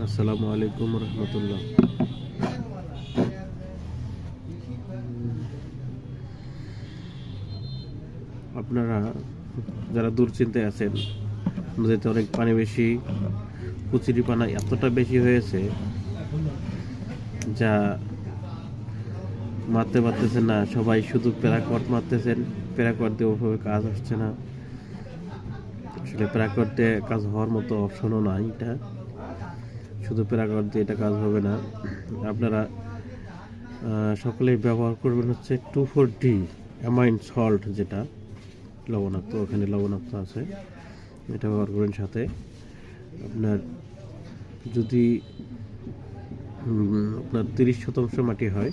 আসসালামু আলাইকুম রহমতুল্লাহ। আপনারা যারা দুশ্চিন্তায় আছেন, নদীতে অনেক পানি বেশি, কুচিরিপানা এতটা বেশি হয়েছে যা মারতে পারতেছেন না। সবাই শুধু প্যারাকট মারতেছেন, প্যারাকট দিয়ে ওভাবে কাজ হচ্ছে না। আসলে প্যারাকট দিয়ে কাজ হওয়ার মতো অপশনও নাই। এটা শুধু প্যারাকট দিয়ে এটা কাজ হবে না। আপনারা সকলেই ব্যবহার করবেন হচ্ছে 2,4-D অ্যামাইন সল্ট, যেটা লবণাক্ত, ওখানে লবণাক্ত আছে, এটা ব্যবহার করবেন। সাথে আপনার যদি আপনার 30% মাটি হয়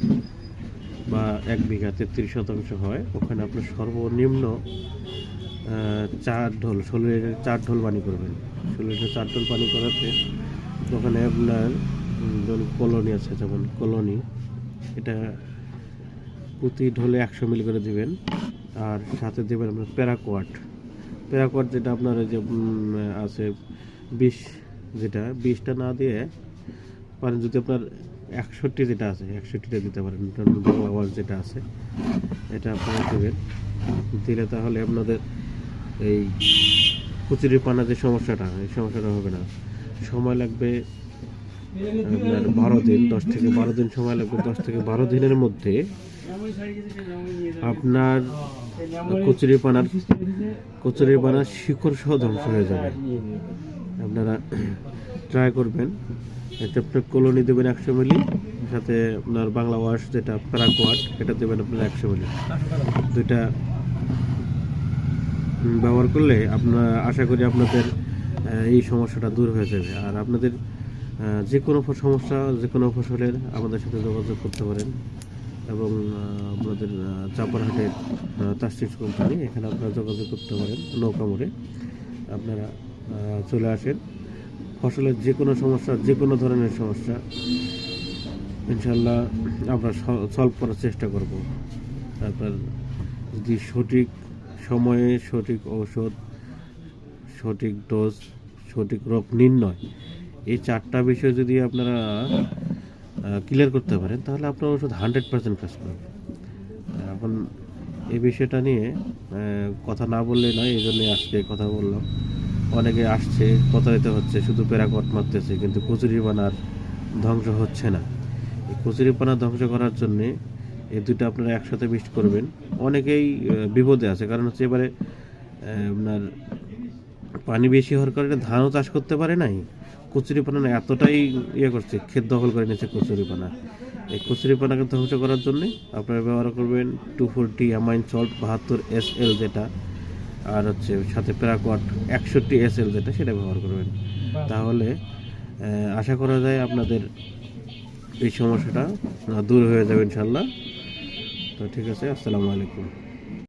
বা 1 বিঘাতে 30% হয়, ওখানে আপনার সর্বনিম্ন 4 ঢোল, 16 4 ঢোল পানি করবেন। 16 4 ঢোল পানি করাতে ওখানে আপনার ধরুন কলোনি আছে, যেমন কলোনি, এটা প্রতি ঢোলে 100 মিলি করে দিবেন। আর সাথে দেবেন আপনার প্যারাকোয়াট, যেটা আপনার যে আছে বিষ, যেটা বিষটা না দিয়ে পারেন, যদি আপনার 61 যেটা আছে 61টা দিতে পারেন, বাংলা যেটা আছে এটা আপনারা দেবেন। দিলে তাহলে আপনাদের এই কুচুরিপানা যে সমস্যাটা, এই সমস্যাটা হবে না। সময় লাগবে আপনার 12 দিন, 10 থেকে 12 দিন সময় লাগবে। 10 থেকে 12 দিনের মধ্যে আপনার কচুরিপানার শিকড় সহ ধ্বংস হয়ে যাবে। আপনারা ট্রাই করবেন। এটা আপনার কলোনি দেবেন 100 মিলি, সাথে আপনার বাংলা ওয়াশ যেটা প্যারাকোয়াট, এটা দেবেন আপনার 100 মিলি। দুইটা ব্যবহার করলে আপনার আশা করি আপনাদের এই সমস্যাটা দূর হয়ে যাবে। আর আপনাদের যে কোনো সমস্যা, যে কোনো ফসলের আমাদের সাথে যোগাযোগ করতে পারেন। এবং আপনাদের চাপারহাটের তাসটিস কোম্পানি, এখানে আপনারা যোগাযোগ করতে পারেন। নৌকা মোড়ে আপনারা চলে আসেন। ফসলের যে কোনো সমস্যা, যে কোনো ধরনের সমস্যা ইনশাল্লাহ আমরা সলভ করার চেষ্টা করব। তারপর যদি সঠিক সময়ে সঠিক ঔষধ, সঠিক ডোজ, সঠিক রোগ নির্ণয়, এই 4টা বিষয় যদি আপনারা ক্লিয়ার করতে পারেন, তাহলে আপনার ওষুধ 100% কাজ করবে। এখন এই বিষয়টা নিয়ে কথা না বললে নয়, এই জন্যই আজকে কথা বললাম। অনেকে আসছে, প্রতারিত হচ্ছে, শুধু প্যারাকট মারতেছে, কিন্তু কচুরিপানার ধ্বংস হচ্ছে না। এই কচুরিপানা ধ্বংস করার জন্যে এই দুটো আপনারা একসাথে মিক্স করবেন। অনেকেই বিপদে আছে, কারণ হচ্ছে এবারে আপনার পানি বেশি হওয়ার কারণে ধানও চাষ করতে পারে নাই। কচুরিপানা এতটাই করছে, ক্ষেত দখল করে নিয়েছে কচুরিপানা। এই কচুরিপানাকে ধ্বংস করার জন্যে আপনারা ব্যবহার করবেন 2,4-D অ্যামাইন সল্ট 72 SL যেটা, আর হচ্ছে সাথে প্যারাকোয়াট 61 SL যেটা, সেটা ব্যবহার করবেন। তাহলে আশা করা যায় আপনাদের এই সমস্যাটা দূর হয়ে যাবে ইনশাল্লাহ। তো ঠিক আছে, আসসালামু আলাইকুম।